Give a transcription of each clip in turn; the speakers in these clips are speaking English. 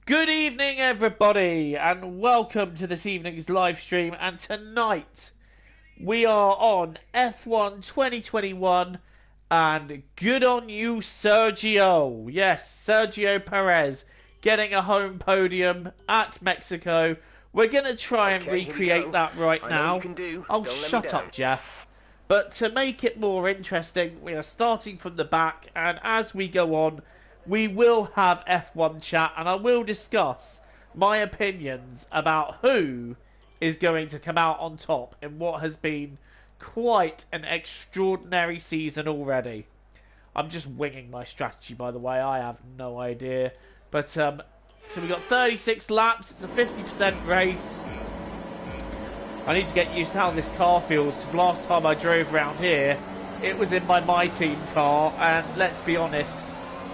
Good evening, everybody, and welcome to this evening's live stream. And tonight we are on F1 2021, and good on you, Sergio. Yes, Sergio Perez getting a home podium at Mexico. We're gonna try and recreate that right now. Oh, shut up, Jeff. But to make it more interesting, we are starting from the back, and as we go on, we will have F1 chat, and I will discuss my opinions about who is going to come out on top in what has been quite an extraordinary season already. I'm just winging my strategy, by the way. I have no idea. But, so we got 36 laps. It's a 50% race. I need to get used to how this car feels, because last time I drove around here, it was in my team car, and let's be honest,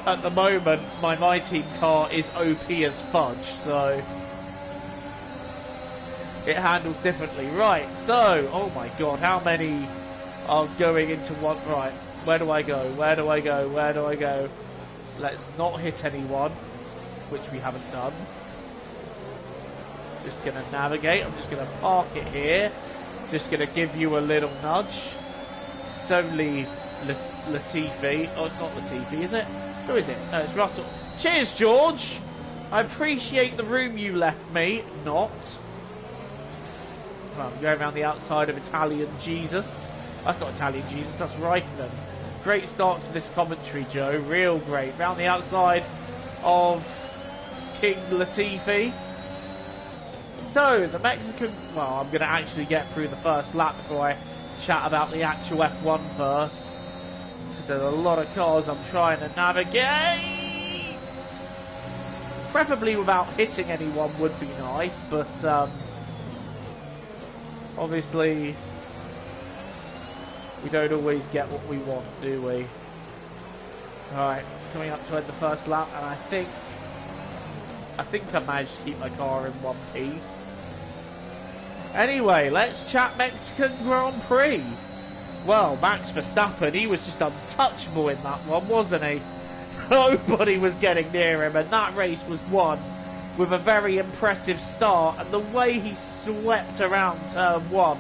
at the moment, my team car is OP as fudge, so it handles differently. Right, so, oh my god, how many are going into one? Right, where do I go? Where do I go? Where do I go? Let's not hit anyone, which we haven't done. Just going to navigate. I'm just going to park it here. Just going to give you a little nudge. It's only Latifi. Oh, it's not Latifi, is it? Who is it? No, it's Russell. Cheers, George! I appreciate the room you left me. Not. Well, I'm going around the outside of Italian Jesus. That's not Italian Jesus, that's Raikkonen. Great start to this commentary, Joe. Real great. Round the outside of King Latifi. So, the Mexican... Well, I'm going to actually get through the first lap before I chat about the actual F1 first. There's a lot of cars I'm trying to navigate. Preferably without hitting anyone would be nice, but obviously we don't always get what we want, do we? Alright, coming up to end the first lap, and I think I managed to keep my car in one piece. Anyway, let's chat Mexican Grand Prix. Well, Max Verstappen, he was just untouchable in that one, wasn't he? Nobody was getting near him, and that race was won with a very impressive start. And the way he swept around turn one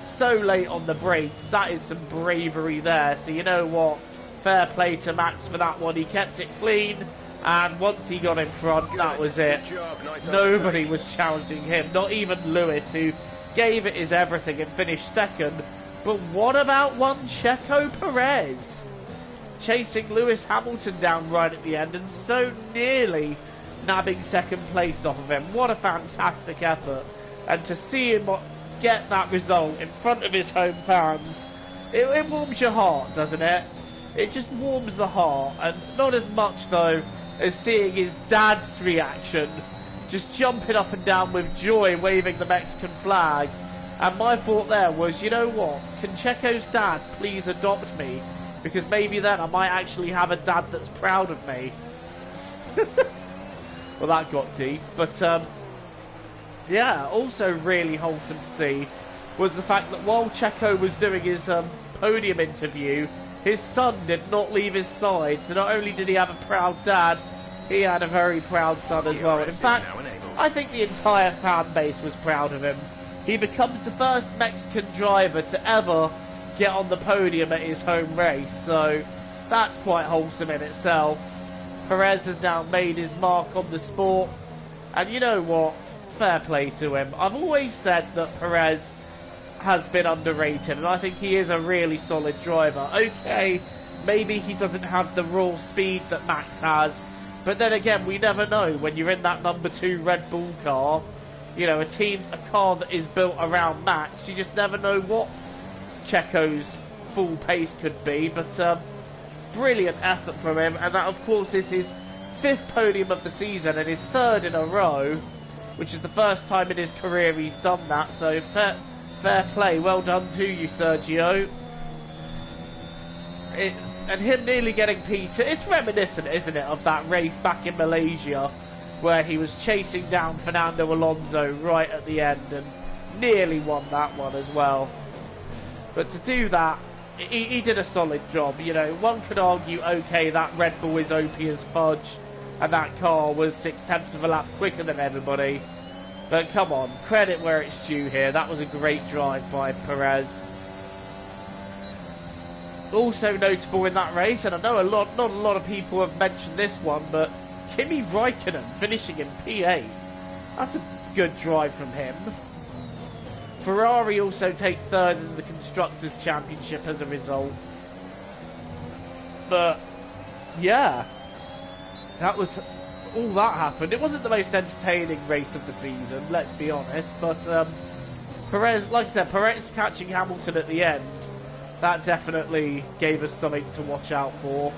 so late on the brakes, that is some bravery there. So you know what? Fair play to Max for that one. He kept it clean, and once he got in front, that was it. Nobody was challenging him, not even Lewis, who gave it his everything and finished second. But what about one Checo Perez? Chasing Lewis Hamilton down right at the end and so nearly nabbing second place off of him. What a fantastic effort. And to see him get that result in front of his home fans, it warms your heart, doesn't it? It just warms the heart. And not as much, though, as seeing his dad's reaction. Just jumping up and down with joy, waving the Mexican flag. And my thought there was, you know what? Can Checo's dad please adopt me? Because maybe then I might actually have a dad that's proud of me. Well, that got deep. But, yeah, also really wholesome to see was the fact that while Checo was doing his podium interview, his son did not leave his side. So not only did he have a proud dad, he had a very proud son as well. And in fact, I think the entire fan base was proud of him. He becomes the first Mexican driver to ever get on the podium at his home race, so that's quite wholesome in itself. Perez has now made his mark on the sport, and you know what? Fair play to him. I've always said that Perez has been underrated, and I think he is a really solid driver. Okay, maybe he doesn't have the raw speed that Max has, but then again, we never know when you're in that number 2 Red Bull car. You know, a car that is built around Max, you just never know what Checo's full pace could be. But brilliant effort from him, and that of course is his 5th podium of the season and his 3rd in a row, which is the first time in his career he's done that. So fair play, well done to you, Sergio. And him nearly getting P2, it's reminiscent, isn't it, of that race back in Malaysia, where he was chasing down Fernando Alonso right at the end and nearly won that one as well. But to do that, he did a solid job. You know, one could argue, okay, that Red Bull is OP as fudge, and that car was 6/10 of a lap quicker than everybody. But come on, credit where it's due here. That was a great drive by Perez. Also notable in that race, and I know not a lot of people have mentioned this one, but Kimi Raikkonen finishing in P8. That's a good drive from him. Ferrari also take third in the Constructors' Championship as a result. But, yeah, that was all that happened. It wasn't the most entertaining race of the season, let's be honest, but Perez, like I said, Perez catching Hamilton at the end, that definitely gave us something to watch out for.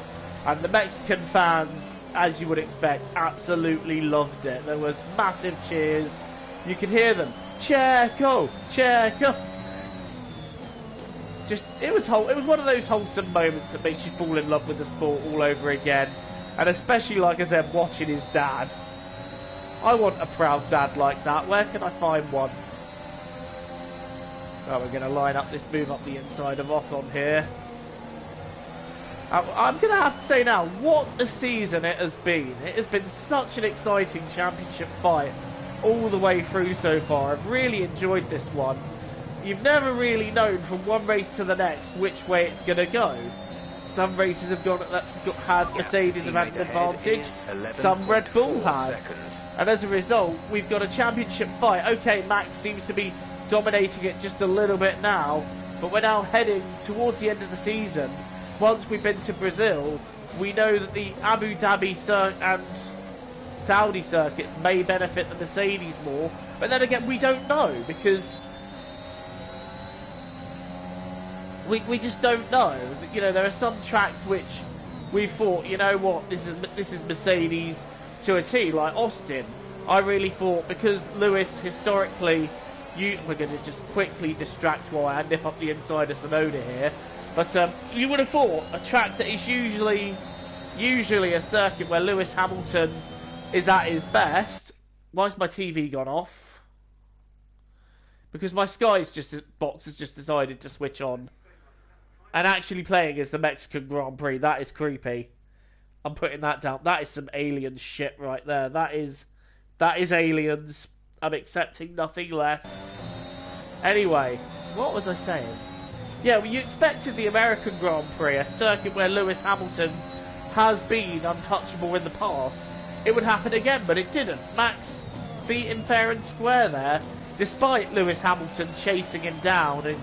And the Mexican fans, as you would expect, absolutely loved it. There was massive cheers. You could hear them. Checo! Checo! It was one of those wholesome moments that makes you fall in love with the sport all over again. And especially, like I said, watching his dad. I want a proud dad like that. Where can I find one? Oh, we're going to line up this move up the inside of Ocon here. I'm going to have to say now, what a season it has been. It has been such an exciting championship fight all the way through so far. I've really enjoyed this one. You've never really known from one race to the next which way it's going to go. Some races have had Mercedes have had an advantage, some Red Bull had. And as a result, we've got a championship fight. Okay, Max seems to be dominating it just a little bit now, but we're now heading towards the end of the season. Once we've been to Brazil, we know that the Abu Dhabi and Saudi circuits may benefit the Mercedes more, but then again, we don't know, because we just don't know. You know, there are some tracks which we thought, you know what, this is Mercedes to a T, like Austin. I really thought, because Lewis historically, we're going to just quickly distract while I nip up the inside of Sonoda here. But you would have thought a track that is usually a circuit where Lewis Hamilton is at his best. Why's my TV gone off? Because my Sky's box has just decided to switch on. And actually playing is the Mexican Grand Prix. That is creepy. I'm putting that down. That is some alien shit right there. That is aliens. I'm accepting nothing less. Anyway, what was I saying? Yeah, well, you expected the American Grand Prix, a circuit where Lewis Hamilton has been untouchable in the past. It would happen again, but it didn't. Max beat him fair and square there, despite Lewis Hamilton chasing him down and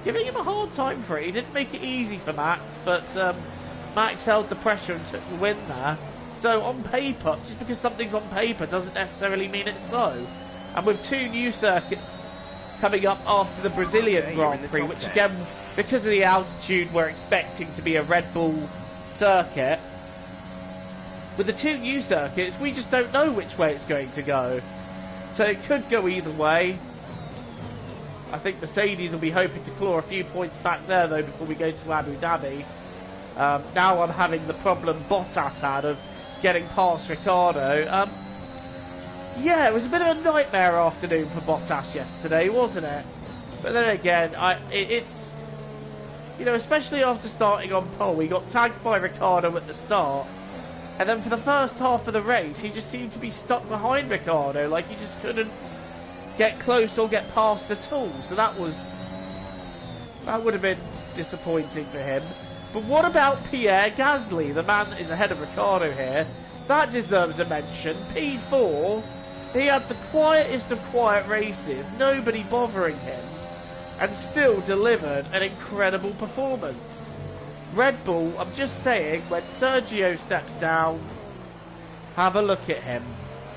giving him a hard time for it. He didn't make it easy for Max, but Max held the pressure and took the win there. So on paper, just because something's on paper doesn't necessarily mean it's so. And with two new circuits coming up after the Brazilian Grand Prix, which again, because of the altitude, we're expecting to be a Red Bull circuit. With the two new circuits, we just don't know which way it's going to go. So it could go either way. I think Mercedes will be hoping to claw a few points back there, though, before we go to Abu Dhabi. Now I'm having the problem Bottas had of getting past Ricciardo. Yeah, it was a bit of a nightmare afternoon for Bottas yesterday, wasn't it? But then again, it's, you know, especially after starting on pole, he got tagged by Ricciardo at the start, and then for the first half of the race, he just seemed to be stuck behind Ricciardo, like he just couldn't get close or get past at all. So that would have been disappointing for him. But what about Pierre Gasly, the man that is ahead of Ricciardo here? That deserves a mention. P4, he had the quietest of quiet races, nobody bothering him, and still delivered an incredible performance. Red Bull, I'm just saying, when Sergio steps down, have a look at him.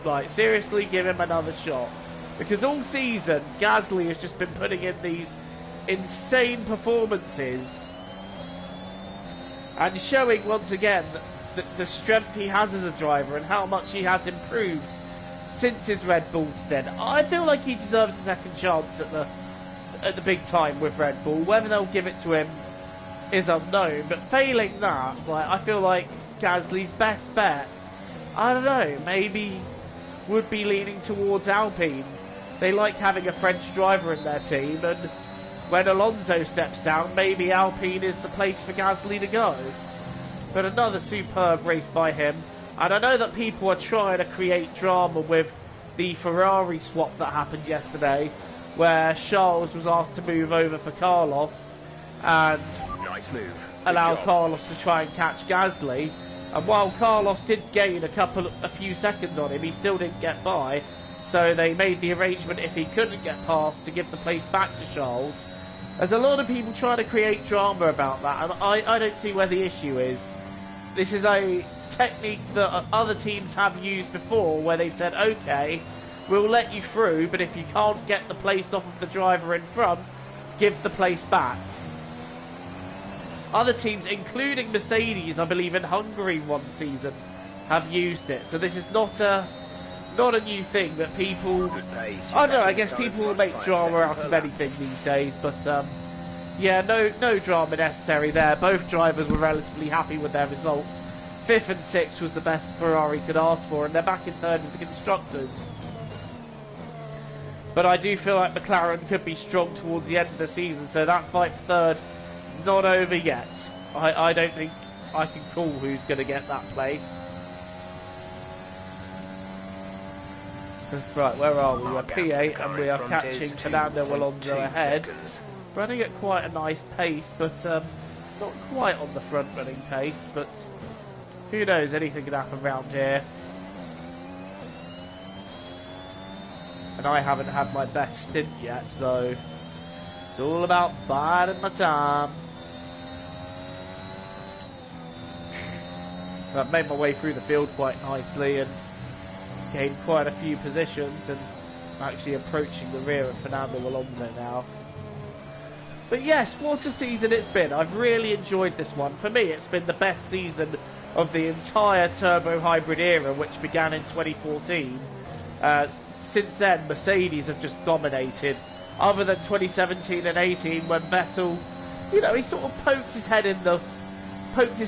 Like, seriously, give him another shot. Because all season, Gasly has just been putting in these insane performances and showing once again the strength he has as a driver and how much he has improved since his Red Bull stint. I feel like he deserves a second chance at the big time with Red Bull. Whether they'll give it to him is unknown, but failing that, like, I feel like Gasly's best bet, I don't know, maybe would be leaning towards Alpine. They like having a French driver in their team, and when Alonso steps down, maybe Alpine is the place for Gasly to go. But another superb race by him. And I know that people are trying to create drama with the Ferrari swap that happened yesterday, where Charles was asked to move over for Carlos and nice move. allow Carlos to try and catch Gasly. And while Carlos did gain a few seconds on him, he still didn't get by. So they made the arrangement, if he couldn't get past, to give the place back to Charles. There's a lot of people trying to create drama about that, and I don't see where the issue is. This is a technique that other teams have used before, where they've said, okay, we'll let you through, but if you can't get the place off of the driver in front, give the place back. Other teams, including Mercedes, I believe in Hungary one season, have used it. So this is not a new thing that people... Oh no, I guess people will make drama out of anything these days, but yeah, no drama necessary there. Both drivers were relatively happy with their results. 5th and 6th was the best Ferrari could ask for, and they're back in 3rd in the Constructors. But I do feel like McLaren could be strong towards the end of the season, so that fight for 3rd is not over yet. I don't think I can call who's going to get that place. Right, where are we? We're P8 and we are catching Fernando Alonso ahead. Running at quite a nice pace, but not quite on the front running pace, but who knows, anything can happen around here. And I haven't had my best stint yet, so it's all about biding my time. I've made my way through the field quite nicely and gained quite a few positions, and I'm actually approaching the rear of Fernando Alonso now. But yes, what a season it's been. I've really enjoyed this one. For me, it's been the best season of the entire turbo hybrid era, which began in 2014. Since then, Mercedes have just dominated. Other than 2017 and 18, when Vettel, you know, he sort of poked his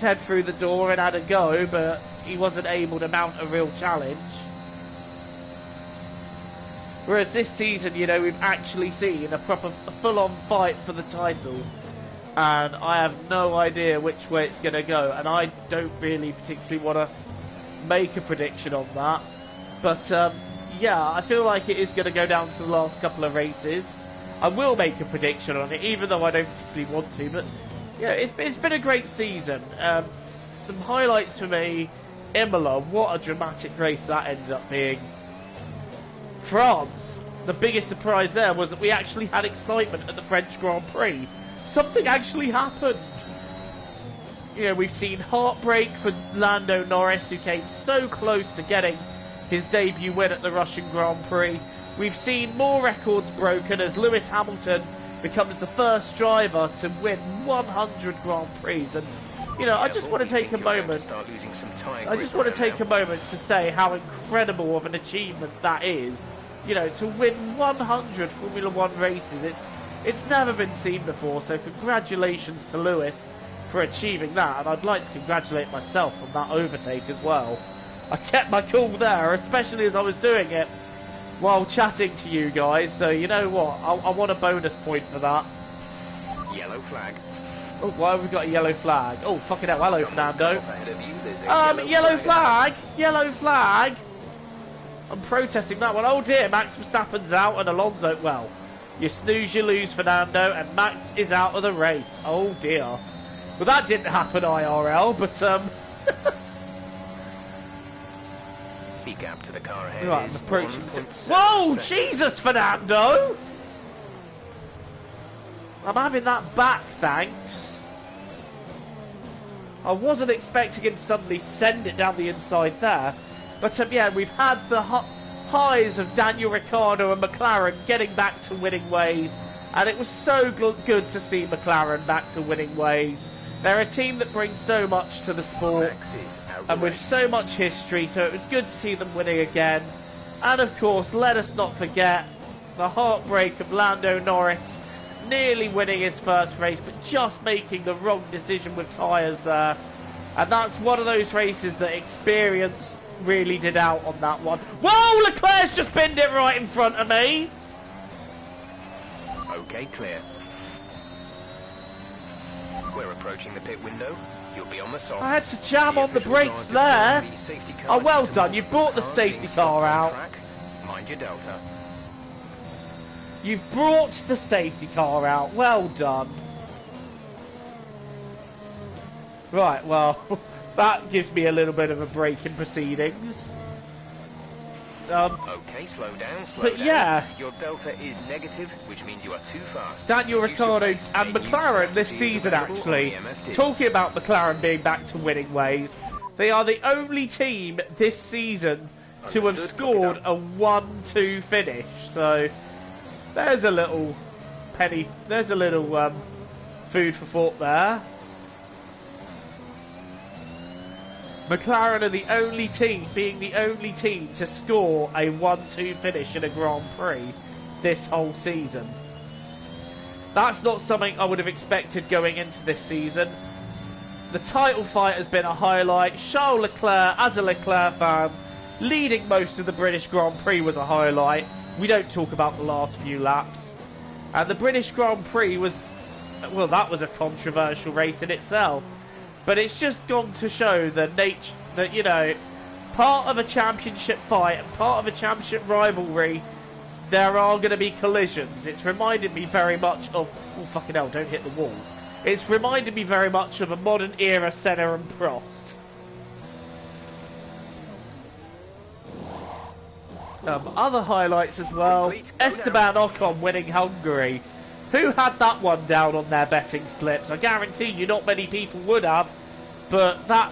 head through the door and had a go, but he wasn't able to mount a real challenge. Whereas this season, you know, we've actually seen a full-on fight for the title. And I have no idea which way it's going to go. And I don't really particularly want to make a prediction on that. But, yeah, I feel like it is going to go down to the last couple of races. I will make a prediction on it, even though I don't particularly want to. But, yeah, it's been a great season. Some highlights for me. Imola, what a dramatic race that ended up being. France, the biggest surprise there was that we actually had excitement at the French Grand Prix. Something actually happened. You know, we've seen heartbreak for Lando Norris, who came so close to getting his debut win at the Russian Grand Prix. We've seen more records broken as Lewis Hamilton becomes the first driver to win 100 Grand Prix. And, you know, I just want to take a moment. I just want to take a moment to say how incredible of an achievement that is. You know, to win 100 Formula 1 races, it's never been seen before. So congratulations to Lewis for achieving that, and I'd like to congratulate myself on that overtake as well. I kept my cool there, especially as I was doing it while chatting to you guys. So you know what? I want a bonus point for that. Yellow flag. Oh, why have we got a yellow flag? Oh, fucking hell. Hello, Fernando. Yellow flag. Yellow flag. I'm protesting that one. Oh dear, Max Verstappen's out and Alonso, well, you snooze, you lose, Fernando, and Max is out of the race. Oh dear. Well, that didn't happen IRL, but, The gap to the car ahead right, is I'm approaching. 1.7 Whoa, seconds. Jesus, Fernando! I'm having that back, thanks. I wasn't expecting him to suddenly send it down the inside there. But yeah, we've had the highs of Daniel Ricciardo and McLaren getting back to winning ways. And it was so good to see McLaren back to winning ways. They're a team that brings so much to the sport. And with so much history, so it was good to see them winning again. And of course, let us not forget the heartbreak of Lando Norris nearly winning his first race, but just making the wrong decision with tyres there. And that's one of those races that experience really did out on that one. Whoa, Leclerc's just binned it right in front of me. Okay, clear. We're approaching the pit window. You'll be on the soft. I had to jam on the brakes there. Oh, well done. You've brought the safety car out. Mind your delta. You've brought the safety car out. Well done. Right, well, that gives me a little bit of a break in proceedings. Okay, slow down, but yeah, your delta is negative, which means you are too fast. Daniel Ricciardo and McLaren this season, actually, talking about McLaren being back to winning ways, they are the only team this season to have scored a 1-2 finish. So there's a little penny, there's a little food for thought there. McLaren are the only team, being the only team to score a 1-2 finish in a Grand Prix this whole season. That's not something I would have expected going into this season. The title fight has been a highlight. Charles Leclerc, as a Leclerc fan, leading most of the British Grand Prix was a highlight. We don't talk about the last few laps. And the British Grand Prix was, well, that was a controversial race in itself. But it's just gone to show the nature that, you know, part of a championship fight and part of a championship rivalry, there are going to be collisions. It's reminded me very much of... Oh, fucking hell, don't hit the wall. It's reminded me very much of a modern era Senna and Prost. Other highlights as well. Esteban Ocon winning Hungary. Who had that one down on their betting slips? I guarantee you not many people would have, but that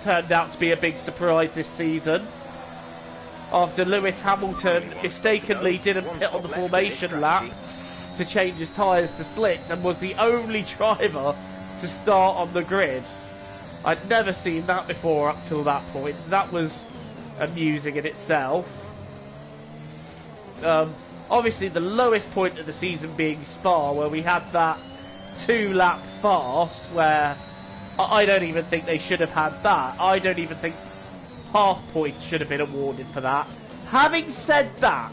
turned out to be a big surprise this season. After Lewis Hamilton mistakenly didn't pit on the formation lap to change his tyres to slicks and was the only driver to start on the grid. I'd never seen that before up till that point, so that was amusing in itself. Obviously, the lowest point of the season being Spa, where we had that 2-lap fast, where I don't even think they should have had that. I don't even think half points should have been awarded for that. Having said that,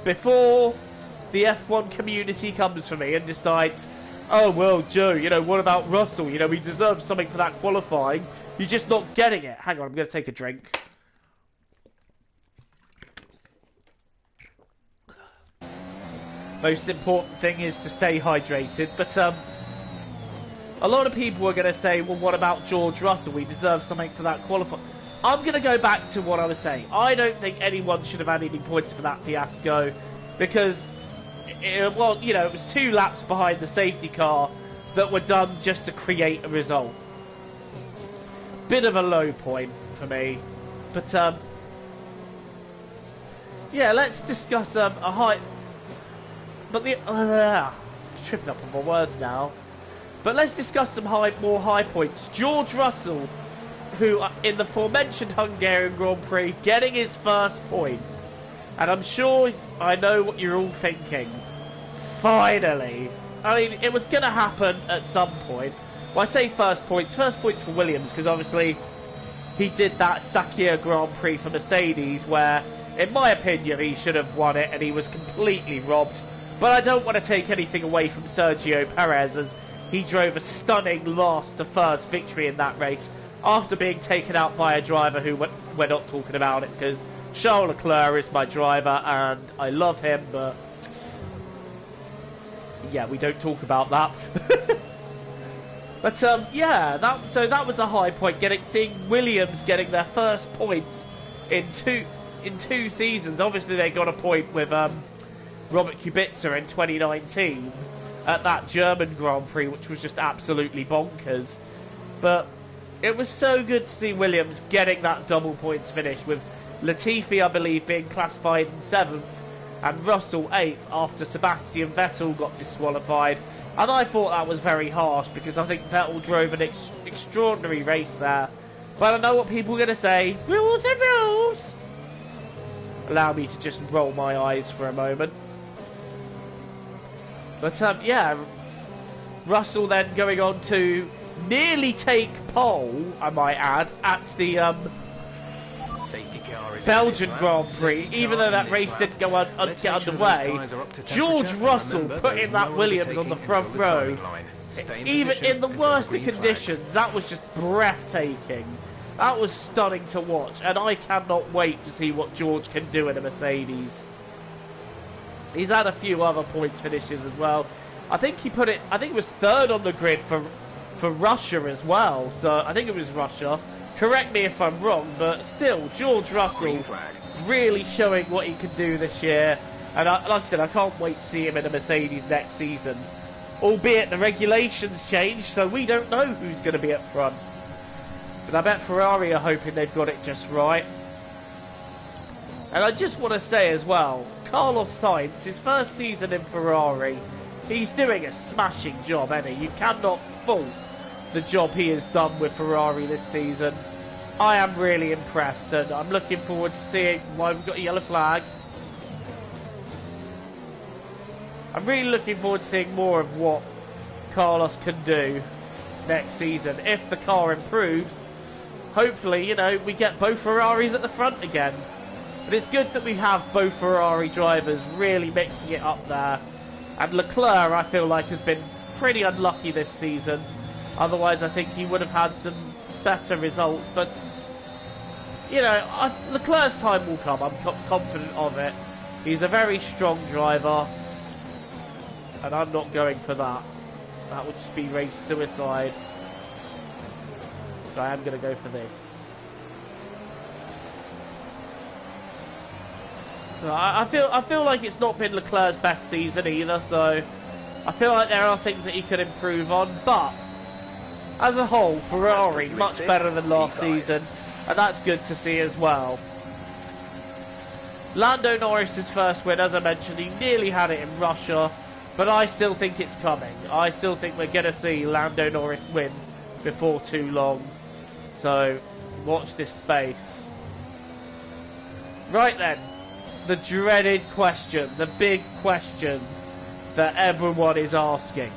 before the F1 community comes for me and decides, oh, well, Joe, you know, what about Russell? You know, he deserves something for that qualifying. You're just not getting it. Hang on, I'm going to take a drink. Most important thing is to stay hydrated, but a lot of people are going to say, well, what about George Russell? He deserves something for that qualifying. I'm going to go back to what I was saying. I don't think anyone should have had any points for that fiasco, because, well, you know, it was 2 laps behind the safety car that were done just to create a result. Bit of a low point for me, but yeah, let's discuss a high. But the tripping up on my words now. But let's discuss some more high points. George Russell, who in the aforementioned Hungarian Grand Prix, getting his first points. And I'm sure I know what you're all thinking. Finally. I mean, it was going to happen at some point. Well, I say first points for Williams, because obviously he did that Sakir Grand Prix for Mercedes, where, in my opinion, he should have won it, and he was completely robbed. But I don't want to take anything away from Sergio Perez, as he drove a stunning last to first victory in that race after being taken out by a driver who we're not talking about it, because Charles Leclerc is my driver and I love him, but yeah, we don't talk about that. But yeah, that was a high point, seeing Williams getting their first points in two seasons. Obviously they got a point with Robert Kubica in 2019 at that German Grand Prix, which was just absolutely bonkers. But it was so good to see Williams getting that double points finish, with Latifi, I believe, being classified in 7th and Russell 8th after Sebastian Vettel got disqualified. And I thought that was very harsh, because I think Vettel drove an extraordinary race there. But I know what people are going to say. Rules are rules! Allow me to just roll my eyes for a moment. But yeah, Russell then going on to nearly take pole, I might add, at the Belgian Grand Prix, even though that race didn't get underway. George Russell putting that Williams on the front row Stay in even position in the until worst of green conditions, flags. that was just breathtaking. That was stunning to watch, and I cannot wait to see what George can do in a Mercedes. He's had a few other points finishes as well. I think he was third on the grid for Russia as well. So I think it was Russia. Correct me if I'm wrong, but still, George Russell Green flag. really showing what he can do this year. And like I said, I can't wait to see him in a Mercedes next season. Albeit the regulations changed, so we don't know who's going to be up front. But I bet Ferrari are hoping they've got it just right. And I just want to say as well, Carlos Sainz, his first season in Ferrari, he's doing a smashing job, isn't he? You cannot fault the job he has done with Ferrari this season. I am really impressed, and I'm looking forward to seeing why we've got a yellow flag. I'm really looking forward to seeing more of what Carlos can do next season. If the car improves, hopefully, you know, we get both Ferraris at the front again. But it's good that we have both Ferrari drivers really mixing it up there. And Leclerc, I feel like, has been pretty unlucky this season. Otherwise, I think he would have had some better results. But, you know, Leclerc's time will come. I'm confident of it. He's a very strong driver. And I'm not going for that. That would just be race suicide. But I am going to go for this. I feel like it's not been Leclerc's best season either, so I feel like there are things that he could improve on, but as a whole, Ferrari much better than last season, and that's good to see as well. Lando Norris's first win, as I mentioned, he nearly had it in Russia, but I still think it's coming. I still think we're going to see Lando Norris win before too long, so watch this space. Right then. The dreaded question, the big question that everyone is asking.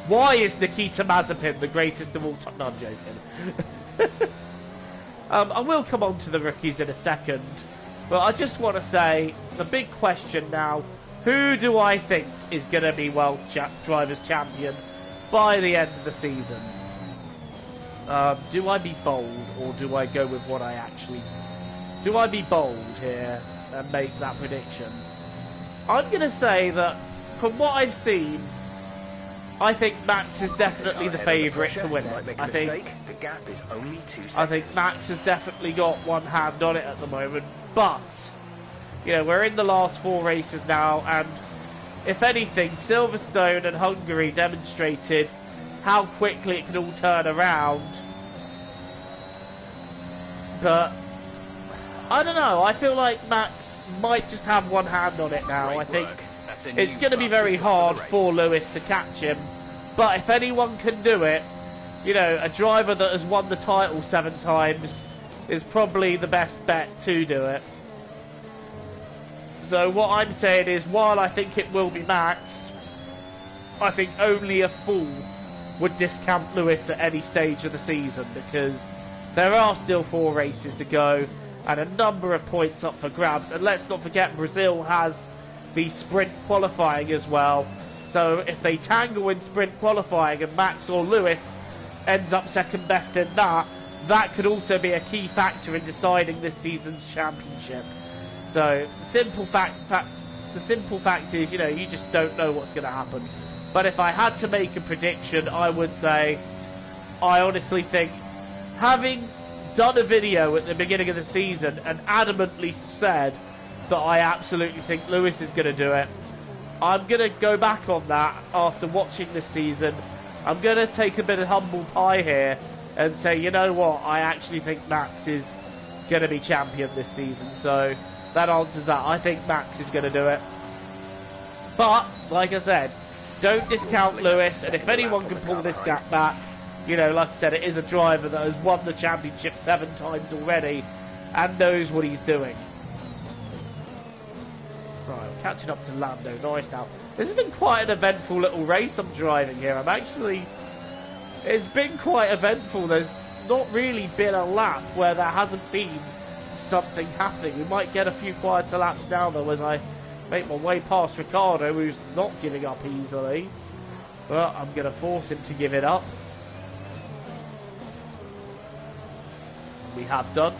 Why is Nikita Mazepin the greatest of all time? No, I'm joking. I will come on to the rookies in a second, but I just want to say, the big question now, who do I think is going to be World Drivers' Champion by the end of the season? Do I be bold, or do I go with what I actually... Do I be bold here and make that prediction? I'm going to say that from what I've seen, I think Max is definitely the favourite to win it. I think the gap is only 2 seconds. I think Max has definitely got one hand on it at the moment, but you know, we're in the last 4 races now, and if anything, Silverstone and Hungary demonstrated how quickly it can all turn around. But I don't know, I feel like Max might just have one hand on it now. I think it's going to be very hard for Lewis to catch him, but if anyone can do it, you know, a driver that has won the title 7 times is probably the best bet to do it. So what I'm saying is, while I think it will be Max, I think only a fool would discount Lewis at any stage of the season, because there are still 4 races to go and a number of points up for grabs. And let's not forget, Brazil has the sprint qualifying as well. So if they tangle in sprint qualifying and Max or Lewis ends up second best in that, that could also be a key factor in deciding this season's championship. So the simple fact is, you know, you just don't know what's going to happen. But if I had to make a prediction, I would say, I honestly think, having done a video at the beginning of the season and adamantly said that I absolutely think Lewis is going to do it, I'm going to go back on that after watching this season. I'm going to take a bit of humble pie here and say, you know what, I actually think Max is going to be champion this season. So that answers that. I think Max is going to do it. But, like I said, don't discount Lewis, and if anyone can pull this gap back, you know, like I said, it is a driver that has won the championship 7 times already and knows what he's doing. Right, I'm catching up to Lando Norris now. This has been quite an eventful little race I'm driving here. It's been quite eventful. There's not really been a lap where there hasn't been something happening. We might get a few quieter laps now, though, as I make my way past Ricciardo, who's not giving up easily. Well, I'm going to force him to give it up. We have done.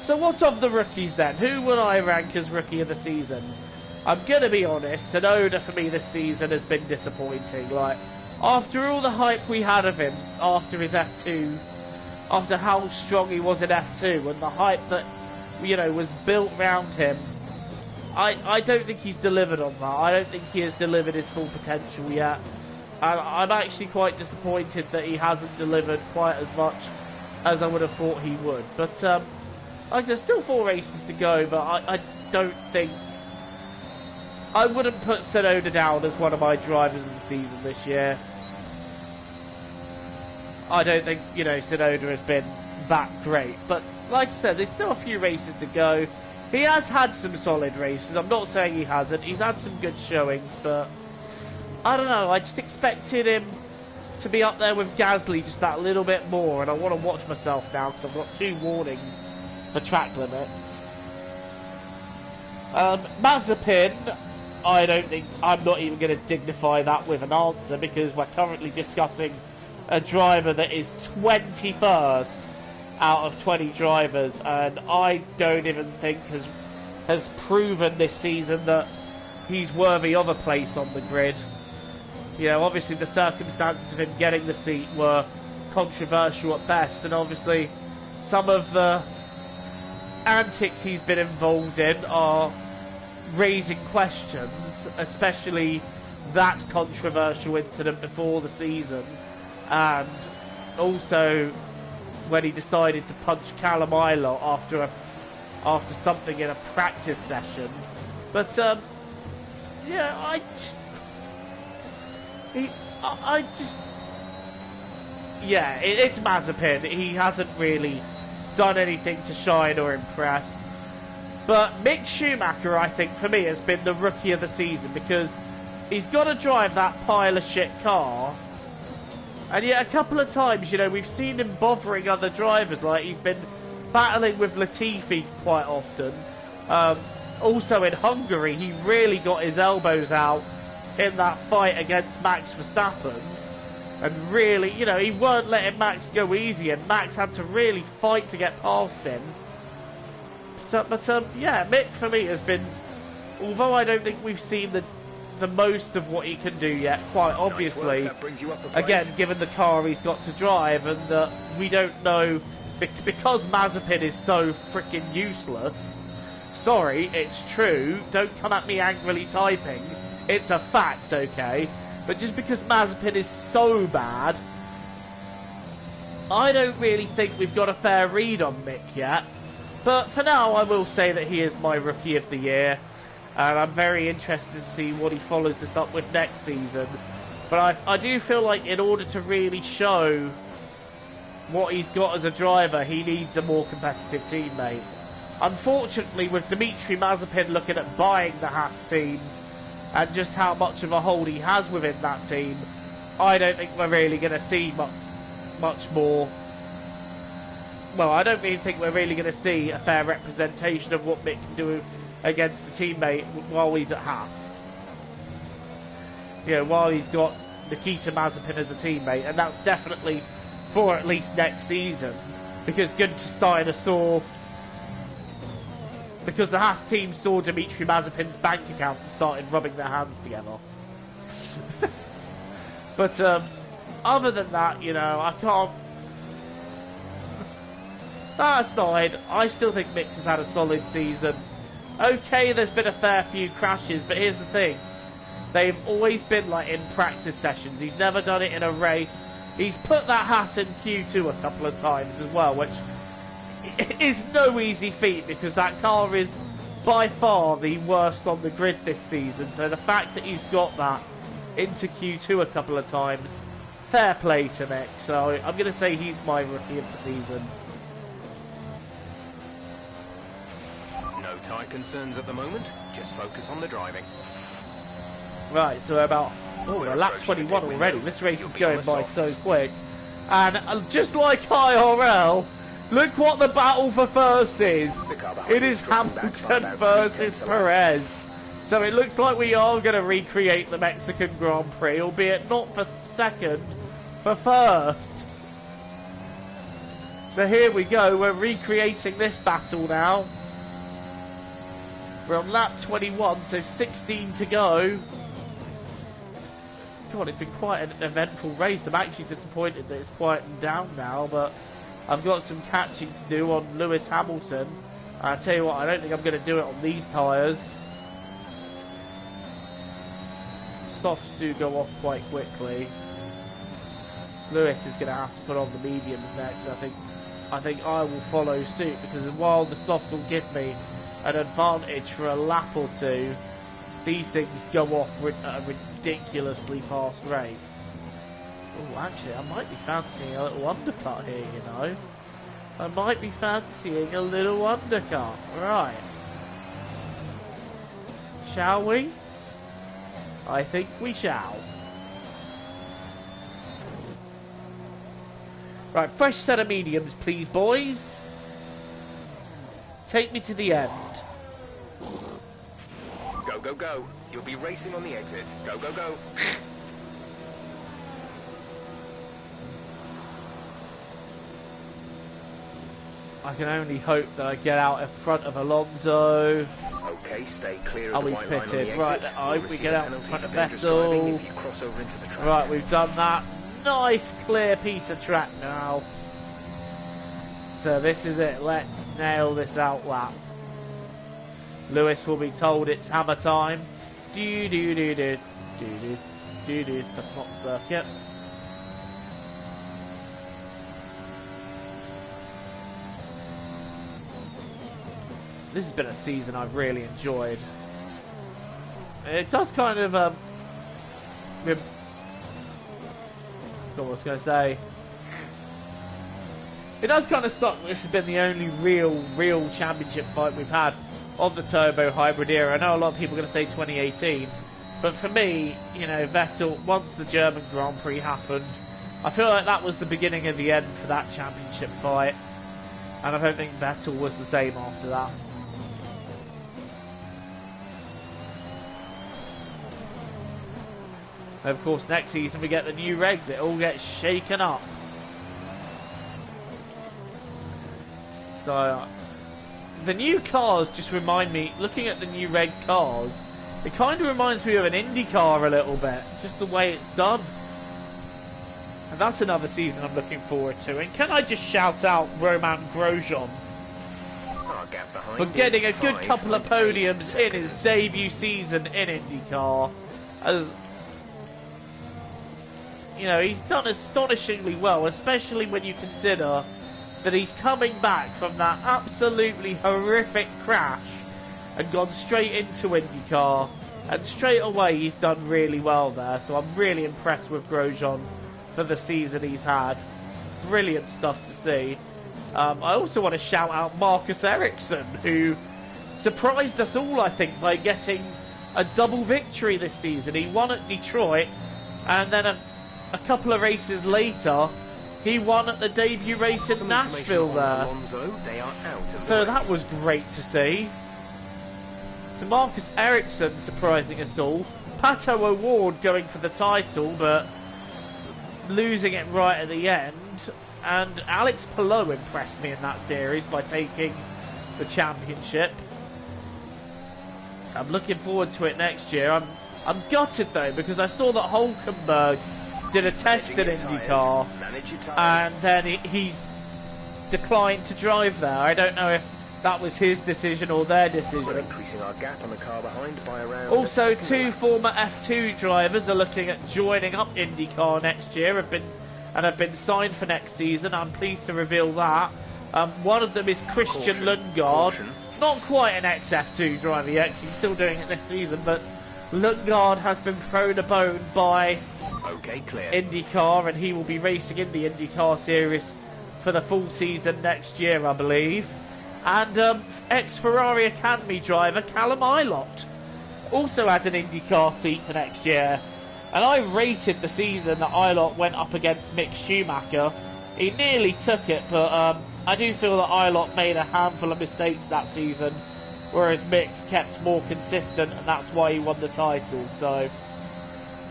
So what of the rookies then? Who would I rank as rookie of the season? I'm going to be honest, Tsunoda for me this season has been disappointing. Like, after all the hype we had of him after his F2, after how strong he was in F2 and the hype that, you know, was built around him, I don't think he's delivered on that. I don't think he has delivered his full potential yet. And I'm actually quite disappointed that he hasn't delivered quite as much as I would have thought he would. But, like I said, still 4 races to go, but I don't think... I wouldn't put Tsunoda down as one of my drivers of the season this year. I don't think, you know, Tsunoda has been that great. But, like I said, there's still a few races to go. He has had some solid races. I'm not saying he hasn't. He's had some good showings, but... I don't know, I just expected him to be up there with Gasly just that little bit more. And I want to watch myself now, because I've got 2 warnings for track limits. Mazepin... I don't think, I'm not even going to dignify that with an answer, because we're currently discussing a driver that is 21st out of 20 drivers, and I don't even think has proven this season that he's worthy of a place on the grid. You know, obviously the circumstances of him getting the seat were controversial at best, and obviously some of the antics he's been involved in are raising questions, especially that controversial incident before the season, and also when he decided to punch Callum Ilott after something in a practice session. But yeah, it's Mazepin. He hasn't really done anything to shine or impress. But Mick Schumacher, I think, for me, has been the rookie of the season, because he's got to drive that pile of shit car. And yet a couple of times, you know, we've seen him bothering other drivers. Like, he's been battling with Latifi quite often. Also in Hungary, he really got his elbows out in that fight against Max Verstappen. And really, you know, he weren't letting Max go easy, and Max had to really fight to get past him. But yeah, Mick for me has been, although I don't think we've seen the most of what he can do yet, quite obviously, again, given the car he's got to drive, and that we don't know, because Mazepin is so freaking useless. Sorry, it's true, don't come at me angrily typing, it's a fact, okay? But just because Mazepin is so bad, I don't really think we've got a fair read on Mick yet. But for now, I will say that he is my Rookie of the Year, and I'm very interested to see what he follows this up with next season. But I do feel like in order to really show what he's got as a driver, he needs a more competitive teammate. Unfortunately, with Dimitri Mazepin looking at buying the Haas team, and just how much of a hold he has within that team, I don't think we're really going to see much more. Well, I don't even think we're really going to see a fair representation of what Mick can do against a teammate while he's at Haas. You know, while he's got Nikita Mazepin as a teammate, and that's definitely for at least next season, because Günther Steiner because the Haas team saw Dimitri Mazepin's bank account and started rubbing their hands together. But other than that, you know, I can't... That aside, I still think Mick has had a solid season. Okay, there's been a fair few crashes, but here's the thing. They've always been, like, in practice sessions. He's never done it in a race. He's put that Haas in Q2 a couple of times as well, which is no easy feat, because that car is by far the worst on the grid this season. So the fact that he's got that into Q2 a couple of times, fair play to Mick. So I'm going to say he's my Rookie of the season. No tyre concerns at the moment, just focus on the driving. Right, so we're about, we're lap 21 already. This race is going by so quick. And just like IRL, look what the battle for first is. It is Hamilton versus Perez. So it looks like we are going to recreate the Mexican Grand Prix, albeit not for second, for first. So here we go, we're recreating this battle now. We're on lap 21, so 16 to go. God, it's been quite an eventful race. I'm actually disappointed that it's quieting down now, but I've got some catching to do on Lewis Hamilton. And I tell you what, I don't think I'm going to do it on these tyres. Softs do go off quite quickly. Lewis is going to have to put on the mediums next. I think I will follow suit, because while the softs will give me an advantage for a lap or two, these things go off at a ridiculously fast rate. Oh, actually, I might be fancying a little undercut here, you know. I might be fancying a little undercut. Right. Shall we? I think we shall. Right, fresh set of mediums, please, boys. Take me to the end. Go, go, go. You'll be racing on the exit. Go, go, go. I can only hope that I get out in front of Alonso. Okay, stay clear of the he's white line on the pitted. exit. Right, I hope we get out in front of Vettel. If you cross over into the track. Right, we've done that. Nice clear piece of track now. So this is it. Let's nail this out lap. Lewis will be told it's hammer time. Do do do do do do do do. That's not the circuit. This has been a season I've really enjoyed. It does kind of I forgot what I was going to say. It does kind of suck that this has been the only real championship fight we've had of the turbo hybrid era. I know a lot of people are going to say 2018, but for me, you know, Vettel, once the German Grand Prix happened, I feel like that was the beginning of the end for that championship fight, and I don't think Vettel was the same after that. And of course, next season we get the new regs, it all gets shaken up. So, the new cars just remind me, looking at the new red cars, it kind of reminds me of an Indy car a little bit, just the way it's done. And that's another season I'm looking forward to. And can I just shout out Romain Grosjean for getting a good couple of podiums in his debut season in IndyCar. As you know, he's done astonishingly well, especially when you consider that he's coming back from that absolutely horrific crash and gone straight into IndyCar, and straight away he's done really well there. So I'm really impressed with Grosjean for the season he's had. Brilliant stuff to see. I also want to shout out Marcus Ericsson, who surprised us all, I think, by getting a double victory this season. He won at Detroit, and then a couple of races later he won at the debut race in Nashville there. So that was great to see. So Marcus Ericsson surprising us all. Pato O'Ward going for the title, but losing it right at the end. And Alex Palou impressed me in that series by taking the championship. I'm looking forward to it next year. I'm gutted though, because I saw that Hulkenberg did a test in IndyCar, and then he's declined to drive there. I don't know if that was his decision or their decision. Increasing our gap on the car behind by around also, two former F2 drivers are looking at joining up IndyCar next year, have been signed for next season. I'm pleased to reveal that. One of them is Christian Lundgaard. Not quite an ex-F2 driver yet, 'cause he's still doing it this season, but Lundgaard has been thrown a bone by IndyCar, and he will be racing in the IndyCar series for the full season next year, I believe. And ex-Ferrari Academy driver Callum Ilott also has an IndyCar seat for next year. And I rated the season that Ilott went up against Mick Schumacher. He nearly took it, but I do feel that Ilott made a handful of mistakes that season, whereas Mick kept more consistent, and that's why he won the title. So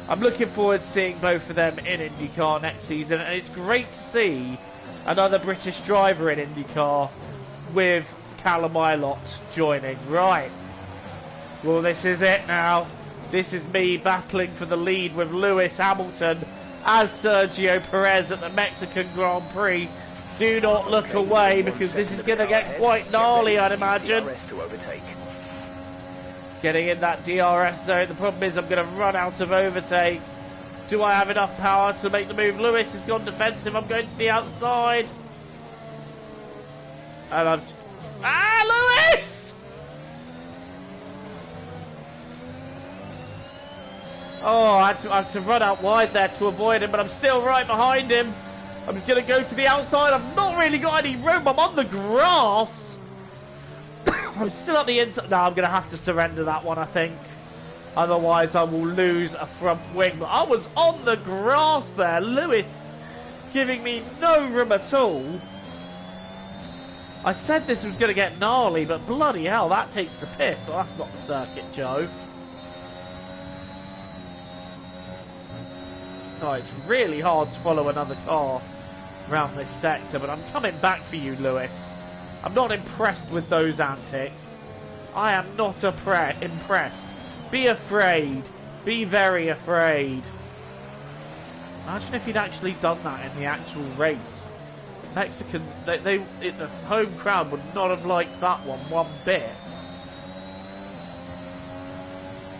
I'm looking forward to seeing both of them in IndyCar next season, and it's great to see another British driver in IndyCar with Callum Ilott joining. Right, well, this is it now. This is me battling for the lead with Lewis Hamilton as Sergio Perez at the Mexican Grand Prix. Do not look away, because this is going to get quite gnarly, I'd imagine. Getting in that DRS zone. The problem is I'm going to run out of overtake. Do I have enough power to make the move? Lewis has gone defensive. I'm going to the outside. And I've... Ah, Lewis! Oh, I had to run out wide there to avoid him, but I'm still right behind him. I'm going to go to the outside. I've not really got any room. I'm on the grass. I'm still at the inside. No, I'm going to have to surrender that one, I think. Otherwise, I will lose a front wing. But I was on the grass there. Lewis giving me no room at all. I said this was going to get gnarly, but bloody hell, that takes the piss. So that's not the circuit, Joe. Oh, it's really hard to follow another car around this sector, but I'm coming back for you, Lewis. I'm not impressed with those antics. I am not impressed. Be afraid. Be very afraid. Imagine if he'd actually done that in the actual race. Mexicans, the home crowd would not have liked that one bit.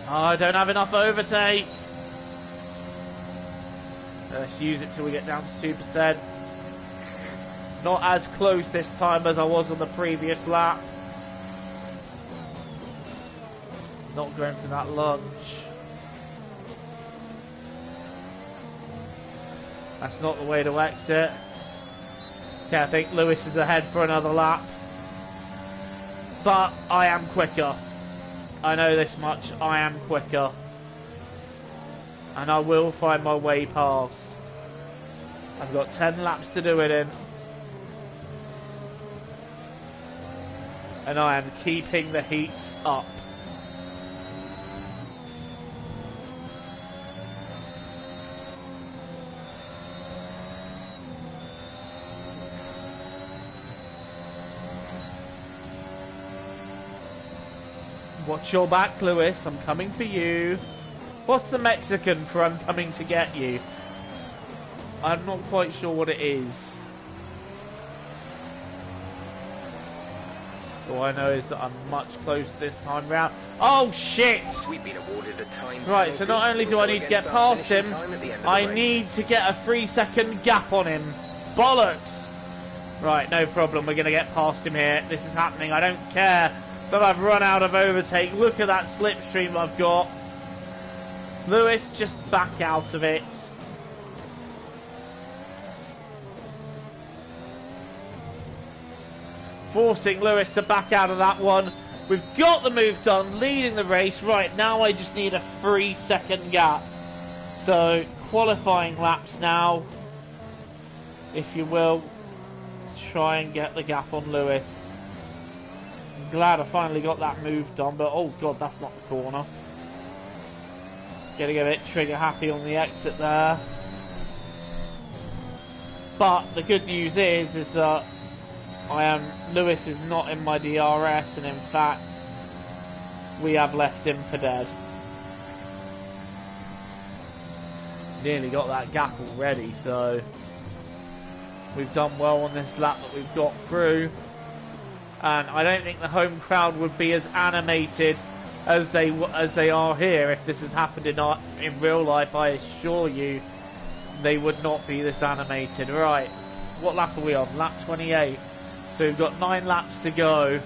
Oh, I don't have enough overtake. Let's use it till we get down to 2%. Not as close this time as I was on the previous lap. Not going for that lunge. That's not the way to exit. Okay, I think Lewis is ahead for another lap. But I am quicker. I know this much. I am quicker. And I will find my way past. I've got 10 laps to do it in. And I am keeping the heat up. Watch your back, Lewis. I'm coming for you. What's the Mexican for I'm coming to get you? I'm not quite sure what it is. All I know is that I'm much closer this time round. Oh, shit! We've been awarded a time right, so not only do I need to get past him, I need to get a 3-second gap on him. Bollocks! Right, no problem. We're going to get past him here. This is happening. I don't care that I've run out of overtake. Look at that slipstream I've got. Lewis, just back out of it. Forcing Lewis to back out of that one. We've got the move done, leading the race. Right, now I just need a 3-second gap. So, qualifying laps now, if you will. Try and get the gap on Lewis. I'm glad I finally got that move done, but oh god, that's not the corner. Getting a bit trigger happy on the exit there. But the good news is that Lewis is not in my DRS, and in fact, we have left him for dead. Nearly got that gap already, so we've done well on this lap that we've got through. And I don't think the home crowd would be as animated as they are here if this has happened in real life. I assure you, they would not be this animated. Right, what lap are we on? Lap 28. So we've got 9 laps to go.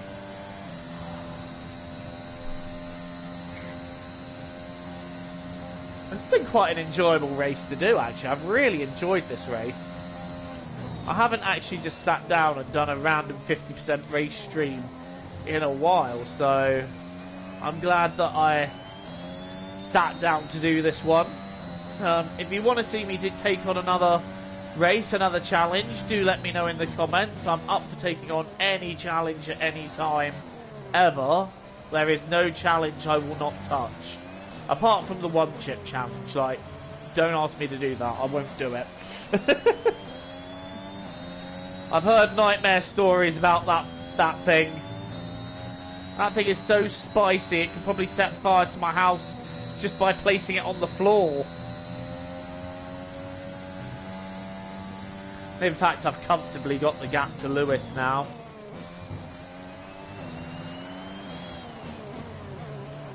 It's been quite an enjoyable race to do, actually. I've really enjoyed this race. I haven't actually just sat down and done a random 50% race stream in a while, so I'm glad that I sat down to do this one. If you want to see me take on another race, another challenge, do let me know in the comments. I'm up for taking on any challenge at any time, ever. There is no challenge I will not touch. Apart from the one chip challenge. Like, don't ask me to do that. I won't do it. I've heard nightmare stories about that thing. That thing is so spicy, it could probably set fire to my house just by placing it on the floor. In fact, I've comfortably got the gap to Lewis now.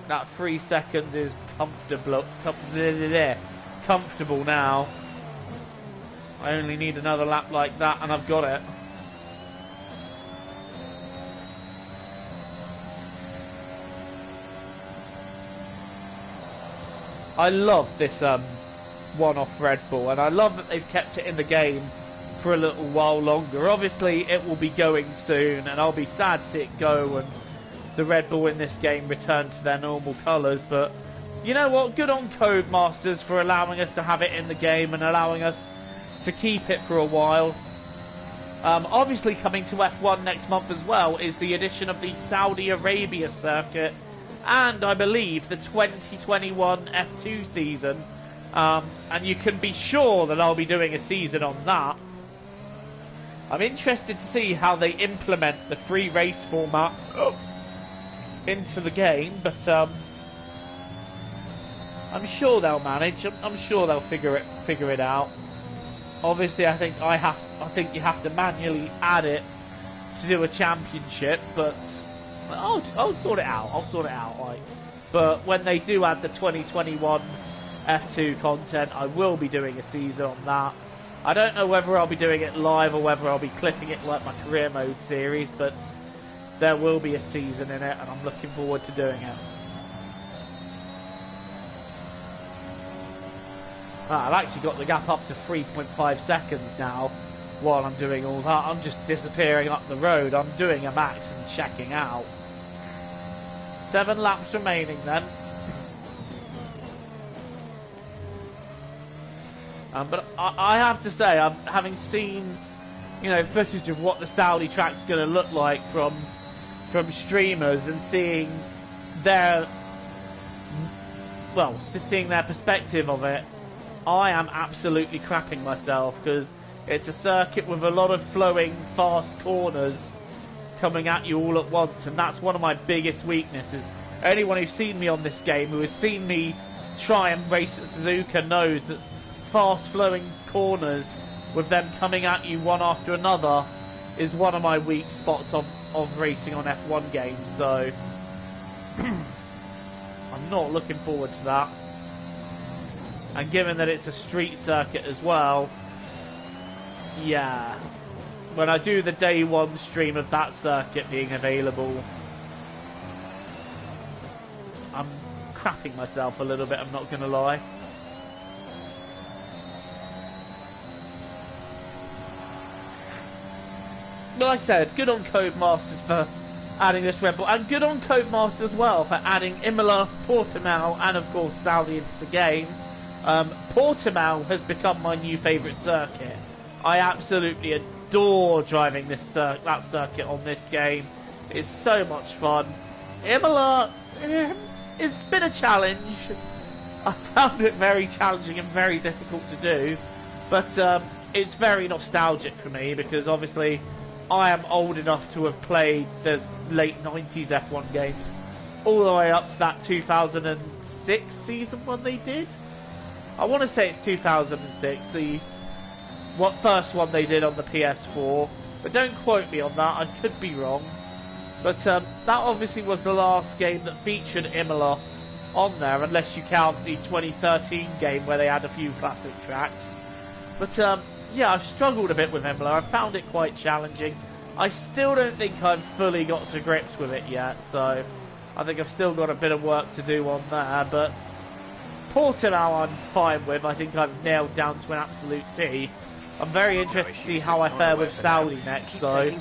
That 3 seconds is comfortable now. I only need another lap like that and I've got it. I love this one-off Red Bull, and I love that they've kept it in the game for a little while longer. Obviously it will be going soon and I'll be sad to see it go and the Red Bull in this game return to their normal colours, but you know what, good on Codemasters for allowing us to have it in the game and allowing us to keep it for a while. Obviously coming to F1 next month as well is the addition of the Saudi Arabia circuit and I believe the 2021 F2 season, and you can be sure that I'll be doing a season on that. I'm interested to see how they implement the free race format into the game, but I'm sure they'll manage. I'm sure they'll figure it out. Obviously, I think you have to manually add it to do a championship, but I'll sort it out. I'll sort it out. Like, but when they do add the 2021 F2 content, I will be doing a season on that. I don't know whether I'll be doing it live or whether I'll be clipping it like my career mode series, but there will be a season in it and I'm looking forward to doing it. I've actually got the gap up to 3.5 seconds now while I'm doing all that. I'm just disappearing up the road. I'm doing a max and checking out. 7 laps remaining then. But I have to say, having seen, you know, footage of what the Saudi track's going to look like from streamers and seeing their perspective of it, I am absolutely crapping myself because it's a circuit with a lot of flowing fast corners coming at you all at once, and that's one of my biggest weaknesses. Anyone who's seen me on this game, who has seen me try and race at Suzuka, knows that fast flowing corners with them coming at you one after another is one of my weak spots of racing on F1 games, so I'm not looking forward to that. And given that it's a street circuit as well, yeah, when I do the day one stream of that circuit being available, I'm crapping myself a little bit, I'm not going to lie. But like I said, good on Codemasters for adding this Red Bull, and good on Codemasters as well for adding Imola, Portimao, and of course Saudi into the game. Portimao has become my new favourite circuit. I absolutely adore driving that circuit on this game. It's so much fun. Imola, it's been a challenge. I found it very challenging and very difficult to do, but it's very nostalgic for me because obviously I am old enough to have played the late 90s F1 games all the way up to that 2006 season when they did. I want to say it's 2006, the first one they did on the PS4, but don't quote me on that, I could be wrong. But that obviously was the last game that featured Imola on there, unless you count the 2013 game where they had a few classic tracks. But yeah, I've struggled a bit with Imola, I found it quite challenging. I still don't think I've fully got to grips with it yet, so I think I've still got a bit of work to do on there, but Portimao I'm fine with. I think I've nailed down to an absolute T. I'm very interested to see how I fare with Saudi next, though. I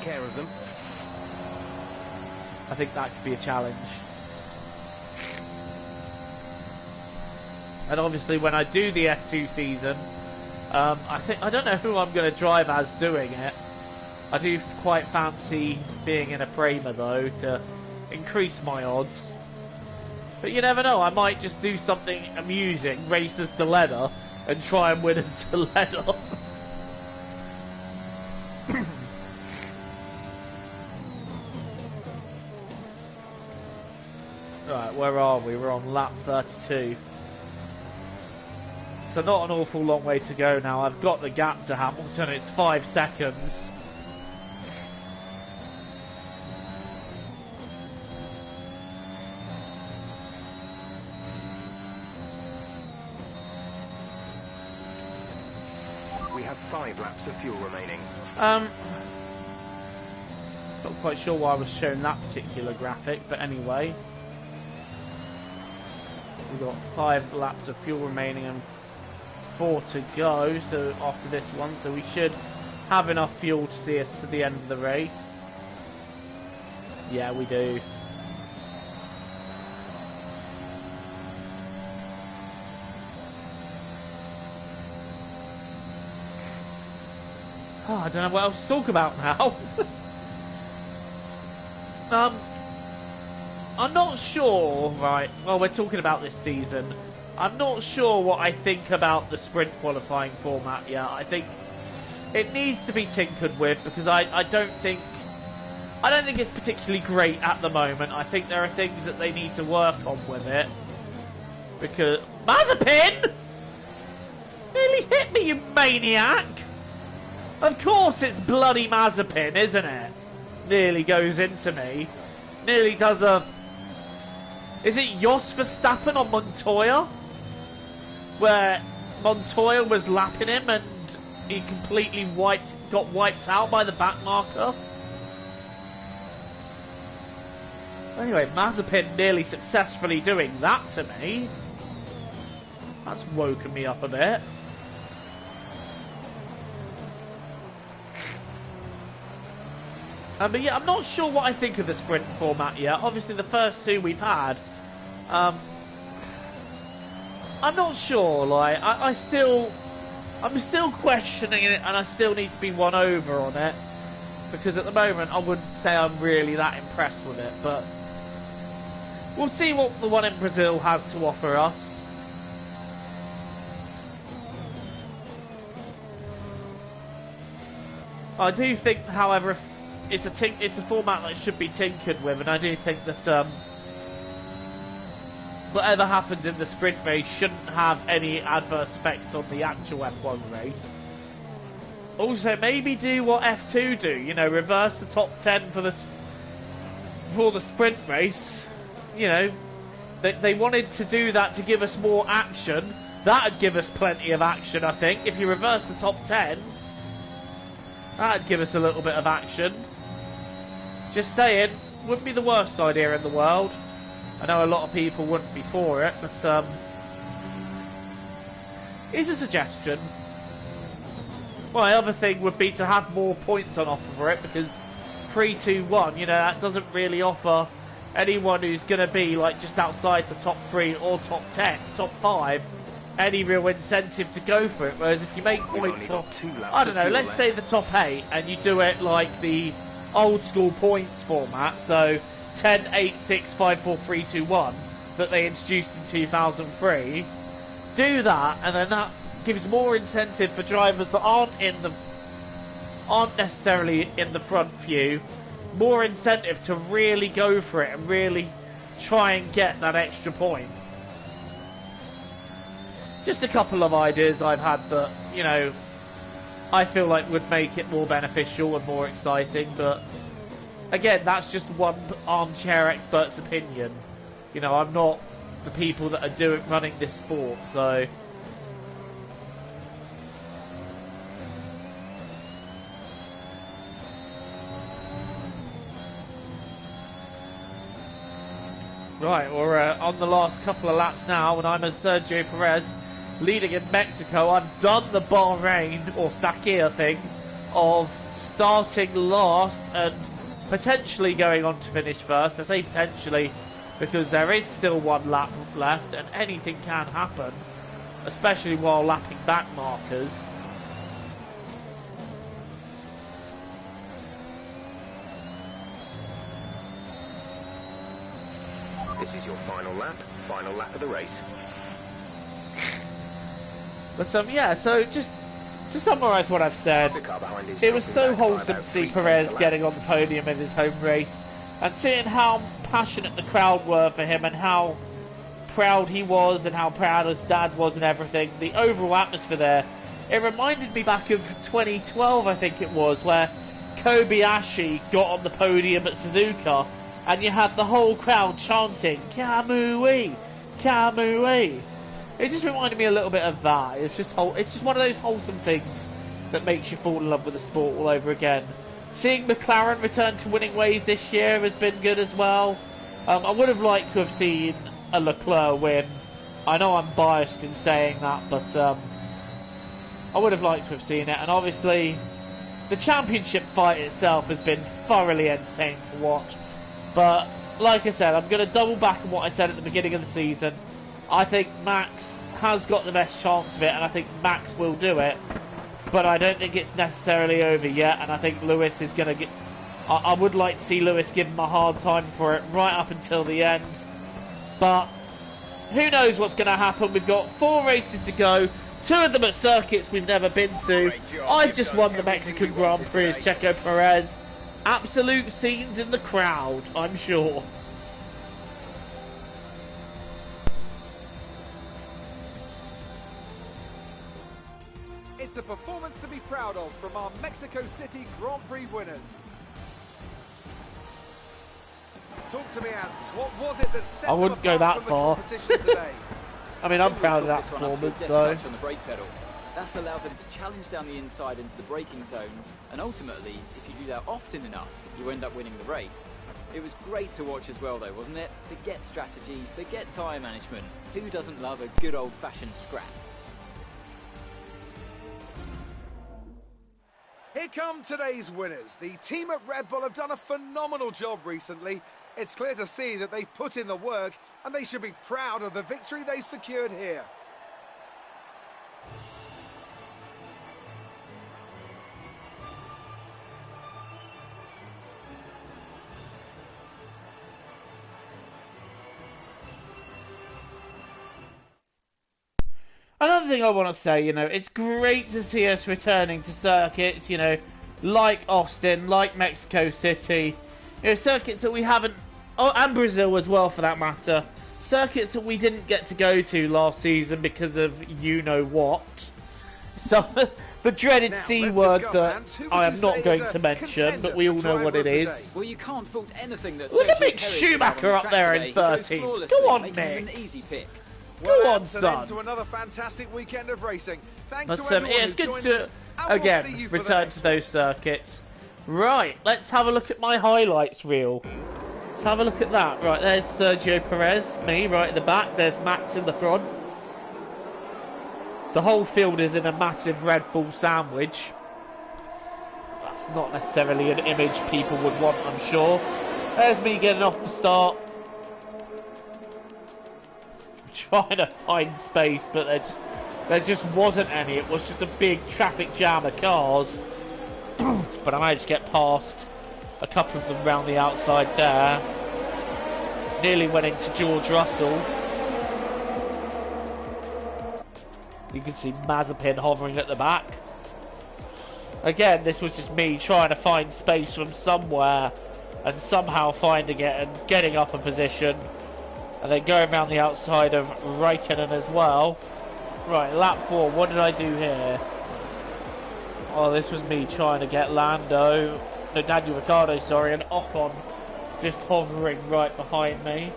think that could be a challenge. And obviously when I do the F2 season, I don't know who I'm going to drive as doing it. I do quite fancy being in a Prema though, to increase my odds. But you never know, I might just do something amusing, race as Deledda, and try and win as Deledda. Right, where are we? We're on lap 32. So not an awful long way to go now. I've got the gap to Hamilton. It's 5 seconds. We have 5 laps of fuel remaining. Not quite sure why I was shown that particular graphic, but anyway. We've got 5 laps of fuel remaining and 4 to go, so after this one, so we should have enough fuel to see us to the end of the race. Yeah, we do. Oh, I don't know what else to talk about now. I'm not sure, right, well, we're talking about this season. I'm not sure what I think about the sprint qualifying format yet. I think it needs to be tinkered with because I don't think it's particularly great at the moment. I think there are things that they need to work on with it. Because Mazepin! Nearly hit me, you maniac! Of course it's bloody Mazepin, isn't it? Nearly goes into me. Nearly does a... Is it Jos Verstappen on Montoya? Where Montoya was lapping him and he completely got wiped out by the back marker. Anyway, Mazepin nearly successfully doing that to me. That's woken me up a bit. But yeah, I'm not sure what I think of the sprint format yet. Obviously, the first 2 we've had. I'm not sure. Like, I'm still questioning it, and I still need to be won over on it. Because at the moment, I wouldn't say I'm really that impressed with it. But we'll see what the one in Brazil has to offer us. I do think, however, it's a format that should be tinkered with, and I do think that whatever happens in the sprint race shouldn't have any adverse effects on the actual F1 race. Also, maybe do what F2 do, you know, reverse the top 10 for the sprint race. You know, they wanted to do that to give us more action. That'd give us plenty of action, I think. If you reverse the top 10, that'd give us a little bit of action. Just saying, wouldn't be the worst idea in the world. I know a lot of people wouldn't be for it, but it's a suggestion. My other thing would be to have more points on offer for it, because 3-2-1, you know, that doesn't really offer anyone who's going to be like just outside the top 3 or top 10, top 5, any real incentive to go for it. Whereas if you make points for, I don't know, let's say the top 8, and you do it like the old school points format, so 10, 8, 6, 5, 4, 3, 2, 1 that they introduced in 2003. Do that, and then that gives more incentive for drivers that aren't necessarily in the front few. More incentive to really go for it and really try and get that extra point. Just a couple of ideas I've had that, you know, I feel like would make it more beneficial and more exciting, but again, that's just one armchair expert's opinion. You know, I'm not the people that are running this sport, so... Right, we're on the last couple of laps now, and I'm as Sergio Perez leading in Mexico. I've done the Bahrain, or Sakir thing, of starting last and potentially going on to finish first. I say potentially because there is still one lap left and anything can happen, especially while lapping back markers. This is your final lap of the race. But yeah, so just to summarise what I've said, The car behind is it was so dropping back by wholesome to about see 3/10 Perez a lap. getting on the podium in his home race, and seeing how passionate the crowd were for him, and how proud he was, and how proud his dad was, and everything. The overall atmosphere there, it reminded me back of 2012, I think it was, where Kobayashi got on the podium at Suzuka, and you had the whole crowd chanting "Kamui, Kamui." It just reminded me a little bit of that. It's just one of those wholesome things that makes you fall in love with the sport all over again. Seeing McLaren return to winning ways this year has been good as well. I would have liked to have seen a Leclerc win. I know I'm biased in saying that, but I would have liked to have seen it. And obviously, the championship fight itself has been thoroughly entertaining to watch. But like I said, I'm going to double back on what I said at the beginning of the season. I think Max has got the best chance of it, and I think Max will do it. But I don't think it's necessarily over yet, and I think Lewis is going to get... I would like to see Lewis give him a hard time for it right up until the end. But who knows what's going to happen. We've got 4 races to go. 2 of them at circuits we've never been to. I've just won the Mexican Grand Prix as Checo Perez. Absolute scenes in the crowd, I'm sure. It's a performance to be proud of from our Mexico City Grand Prix winners. Talk to me, Ants. What was it that set I wouldn't go that far. Today? I mean, I'm proud of that performance, so... On the brake pedal. That's allowed them to challenge down the inside into the braking zones, and ultimately, if you do that often enough, you end up winning the race. It was great to watch as well, though, wasn't it? Forget strategy, forget tyre management. Who doesn't love a good old-fashioned scrap? Here come today's winners. The team at Red Bull have done a phenomenal job recently. It's clear to see that they've put in the work, and they should be proud of the victory they secured here. Another thing I want to say, it's great to see us returning to circuits, like Austin, like Mexico City. Circuits that we haven't... Oh, and Brazil as well, for that matter. Circuits that we didn't get to go to last season because of you-know-what. So, the dreaded C word that I am not going to mention, but we all know what it is. Well, you can't fault anything that Look at Sergio Mick Perez Schumacher did on up the there track in today. He 13th. drove flawlessly, Go on, making him Mick. an easy pick. Go on, That's an son. end to another fantastic weekend of racing. Thanks But to everyone it's who good joined to, us, and we'll see again, you for the return next to those circuits. Right, let's have a look at my highlights reel. Let's have a look at that. Right, there's Sergio Perez, me right at the back. There's Max in the front. The whole field is in a massive Red Bull sandwich. That's not necessarily an image people would want, I'm sure. There's me getting off the start. Trying to find space, but there just wasn't any. It was just a big traffic jam of cars. But I managed to get past a couple of them round the outside there. Nearly went into George Russell. You can see Mazepin hovering at the back. Again, this was just me trying to find space from somewhere and somehow finding it and getting up a position. And then going around the outside of Raikkonen as well. Right, lap 4. What did I do here? Oh, this was me trying to get Daniel Ricciardo, sorry, and Ocon just hovering right behind me.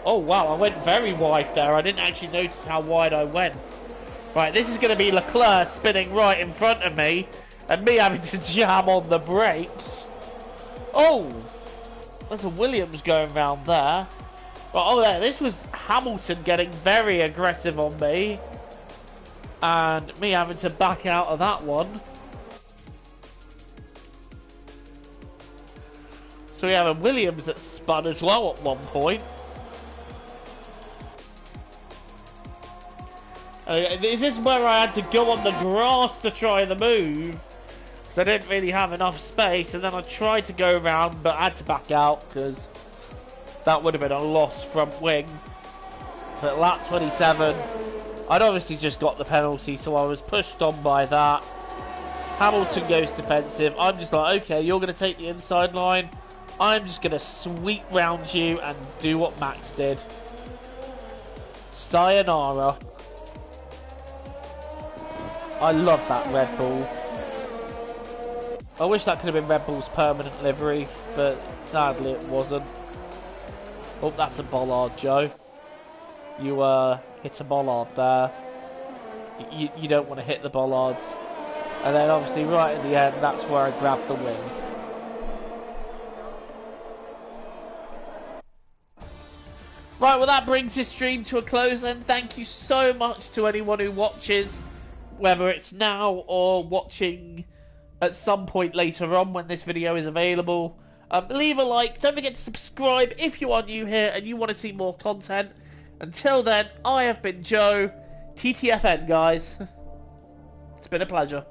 Oh, wow, I went very wide there. I didn't actually notice how wide I went. Right, this is going to be Leclerc spinning right in front of me and me having to jam on the brakes. Oh! There's a Williams going round there. But, oh, there, this was Hamilton getting very aggressive on me. And me having to back out of that one. So we have a Williams that spun as well at one point. Is this where I had to go on the grass to try the move? Because I didn't really have enough space. And then I tried to go around, but I had to back out because that would have been a lost front wing. But lap 27, I'd obviously just got the penalty, so I was pushed on by that. Hamilton goes defensive. I'm just like, okay, you're going to take the inside line. I'm just going to sweep round you and do what Max did. Sayonara. I love that Red Bull. I wish that could have been Red Bull's permanent livery, but sadly it wasn't. Oh, that's a bollard, Joe. You hit a bollard there. You don't want to hit the bollards. And then obviously right at the end, that's where I grabbed the wing. Right, well that brings this stream to a close, and thank you so much to anyone who watches, whether it's now or watching at some point later on when this video is available. Leave a like, don't forget to subscribe if you are new here and you want to see more content. Until then, I have been Joe, TTFN guys. It's been a pleasure.